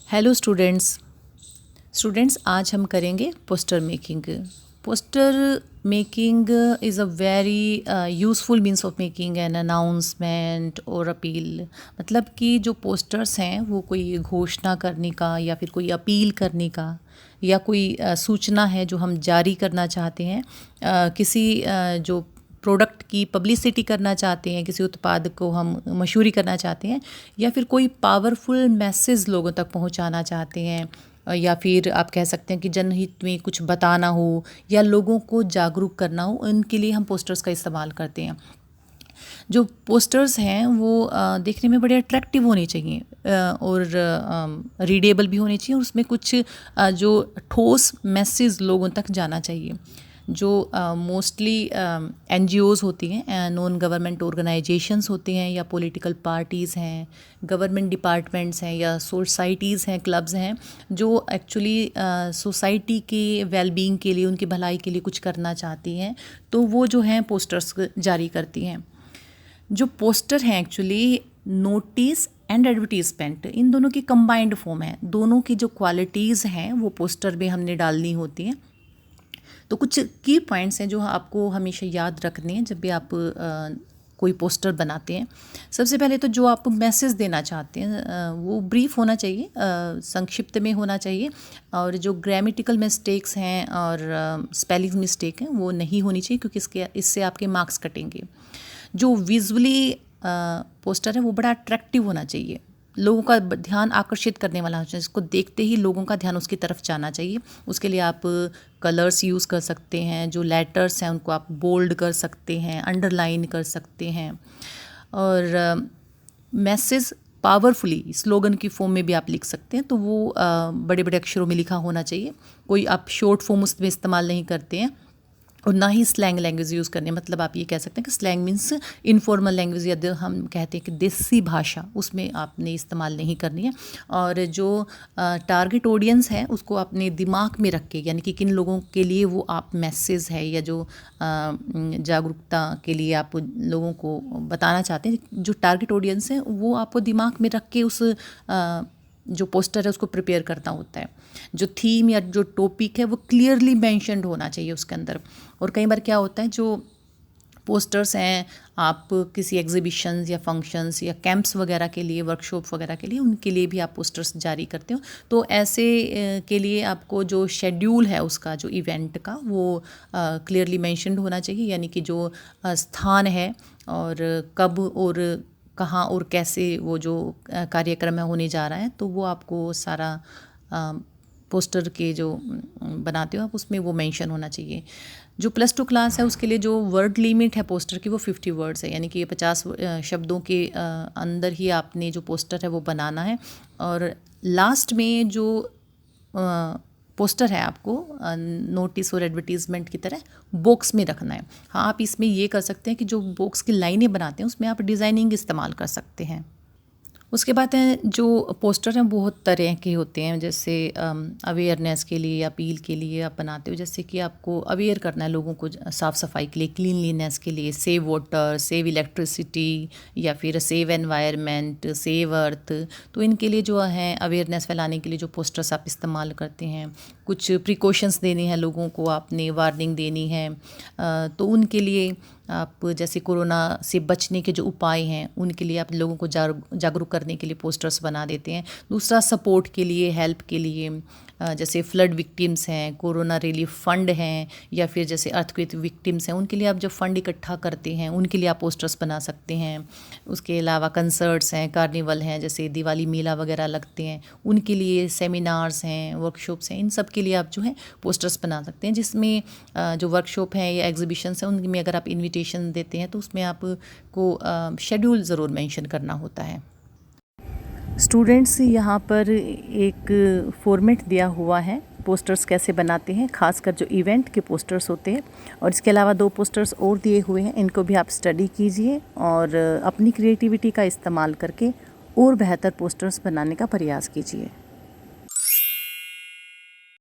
Hello students आज हम करेंगे poster making. Poster making is a very useful means of making an announcement और appeal. मतलब कि जो पोस्टर्स हैं वो कोई घोषणा करने का या फिर कोई अपील करने का या कोई सूचना है जो हम जारी करना चाहते हैं, किसी जो प्रोडक्ट की पब्लिसिटी करना चाहते हैं, किसी उत्पाद को हम मशहूरी करना चाहते हैं या फिर कोई पावरफुल मैसेज लोगों तक पहुंचाना चाहते हैं, या फिर आप कह सकते हैं कि जनहित में कुछ बताना हो या लोगों को जागरूक करना हो, उनके लिए हम पोस्टर्स का इस्तेमाल करते हैं। जो पोस्टर्स हैं वो देखने में बड़े अट्रैक्टिव होने चाहिए और रीडेबल भी होने चाहिए और उसमें कुछ जो ठोस मैसेज लोगों तक जाना चाहिए। जो मोस्टली NGOs होती हैं, नॉन गवर्नमेंट ऑर्गेनाइजेशंस होते हैं या पॉलिटिकल पार्टीज़ हैं, गवर्नमेंट डिपार्टमेंट्स हैं या सोसाइटीज़ हैं, क्लब्स हैं, जो एक्चुअली सोसाइटी के वेलबींग के लिए, उनकी भलाई के लिए कुछ करना चाहती हैं, तो वो जो हैं पोस्टर्स जारी करती हैं। जो पोस्टर हैं एक्चुअली नोटिस एंड एडवर्टीज़मेंट, इन दोनों की कंबाइंड फॉर्म है। दोनों की जो क्वालिटीज़ हैं वो पोस्टर में हमने डालनी होती हैं। तो कुछ की पॉइंट्स हैं जो आपको हमेशा याद रखने हैं जब भी आप कोई पोस्टर बनाते हैं। सबसे पहले तो जो आप मैसेज देना चाहते हैं वो ब्रीफ होना चाहिए, संक्षिप्त में होना चाहिए, और जो ग्रामेटिकल मिस्टेक्स हैं और स्पेलिंग मिस्टेक हैं वो नहीं होनी चाहिए, क्योंकि इससे आपके मार्क्स कटेंगे। जो विजुअली पोस्टर है वो बड़ा अट्रैक्टिव होना चाहिए, लोगों का ध्यान आकर्षित करने वाला होना चाहिए, इसको देखते ही लोगों का ध्यान उसकी तरफ जाना चाहिए। उसके लिए आप कलर्स यूज़ कर सकते हैं, जो लेटर्स हैं उनको आप बोल्ड कर सकते हैं, अंडरलाइन कर सकते हैं, और मैसेज पावरफुली स्लोगन की फॉर्म में भी आप लिख सकते हैं, तो वो बड़े बड़े अक्षरों में लिखा होना चाहिए। कोई आप शॉर्ट फॉर्म उसमें इस्तेमाल नहीं करते हैं और ना ही स्लैंग लैंग्वेज यूज़ करनी है। मतलब आप ये कह सकते हैं कि स्लैंग मीन्स इनफॉर्मल लैंग्वेज, या हम कहते हैं कि देसी भाषा, उसमें आपने इस्तेमाल नहीं करनी है। और जो टारगेट ऑडियंस है उसको अपने दिमाग में रख के, यानी कि किन लोगों के लिए वो आप मैसेज है या जो जागरूकता के लिए आप लोगों को बताना चाहते हैं, जो टारगेट ऑडियंस है वो आपको दिमाग में रख के उस जो पोस्टर है उसको प्रिपेयर करना होता है। जो थीम या जो टॉपिक है वो क्लियरली मेंशन्ड होना चाहिए उसके अंदर। और कई बार क्या होता है, जो पोस्टर्स हैं आप किसी एग्जीबिशंस या फंक्शंस या कैंप्स वगैरह के लिए, वर्कशॉप वगैरह के लिए, उनके लिए भी आप पोस्टर्स जारी करते हो, तो ऐसे के लिए आपको जो शेड्यूल है उसका, जो इवेंट का, वो क्लियरली मेंशन्ड होना चाहिए। यानी कि जो स्थान है और कब और कहाँ और कैसे वो जो कार्यक्रम है होने जा रहा है, तो वो आपको सारा पोस्टर के जो बनाते हो आप उसमें वो मेंशन होना चाहिए। जो +2 क्लास है उसके लिए जो वर्ड लिमिट है पोस्टर की वो 50 वर्ड्स है, यानी कि ये 50 शब्दों के अंदर ही आपने जो पोस्टर है वो बनाना है। और लास्ट में जो पोस्टर है आपको नोटिस और एडवर्टीज़मेंट की तरह बॉक्स में रखना है। हाँ, आप इसमें ये कर सकते हैं कि जो बॉक्स की लाइनें बनाते हैं उसमें आप डिज़ाइनिंग इस्तेमाल कर सकते हैं। उसके बाद हैं जो पोस्टर हैं बहुत तरह के होते हैं, जैसे अवेयरनेस के लिए, अपील के लिए आप बनाते हो, जैसे कि आपको अवेयर करना है लोगों को साफ़ सफाई के लिए, क्लीनलीनेस के लिए, सेव वाटर, सेव इलेक्ट्रिसिटी, या फिर सेव एनवायरनमेंट, सेव अर्थ। तो इनके लिए जो है अवेयरनेस फैलाने के लिए जो पोस्टर्स आप इस्तेमाल करते हैं, कुछ प्रिकॉशंस देने हैं लोगों को, आपने वार्निंग देनी है, तो उनके लिए आप जैसे कोरोना से बचने के जो उपाय हैं उनके लिए आप लोगों को जागरूक करने के लिए पोस्टर्स बना देते हैं। दूसरा सपोर्ट के लिए, हेल्प के लिए, जैसे फ्लड विक्टिम्स हैं, कोरोना रिलीफ फंड हैं, या फिर जैसे अर्थक्वेक विक्टिम्स हैं, उनके लिए आप जब फंड इकट्ठा करते हैं उनके लिए आप पोस्टर्स बना सकते हैं। उसके अलावा कंसर्ट्स हैं, कार्निवल हैं, जैसे दिवाली मेला वगैरह लगते हैं, उनके लिए सेमिनार्स हैं, वर्कशॉप्स हैं, इन सब के लिए आप जो है पोस्टर्स बना सकते हैं। जिसमें जो वर्कशॉप है या एग्जीबिशंस हैं उनमें अगर आप इन्विटेशन देते हैं तो उसमें आपको शेड्यूल ज़रूर मेंशन करना होता है। स्टूडेंट्स, यहाँ पर एक फॉर्मेट दिया हुआ है पोस्टर्स कैसे बनाते हैं, खासकर जो इवेंट के पोस्टर्स होते हैं, और इसके अलावा 2 पोस्टर्स और दिए हुए हैं, इनको भी आप स्टडी कीजिए और अपनी क्रिएटिविटी का इस्तेमाल करके और बेहतर पोस्टर्स बनाने का प्रयास कीजिए।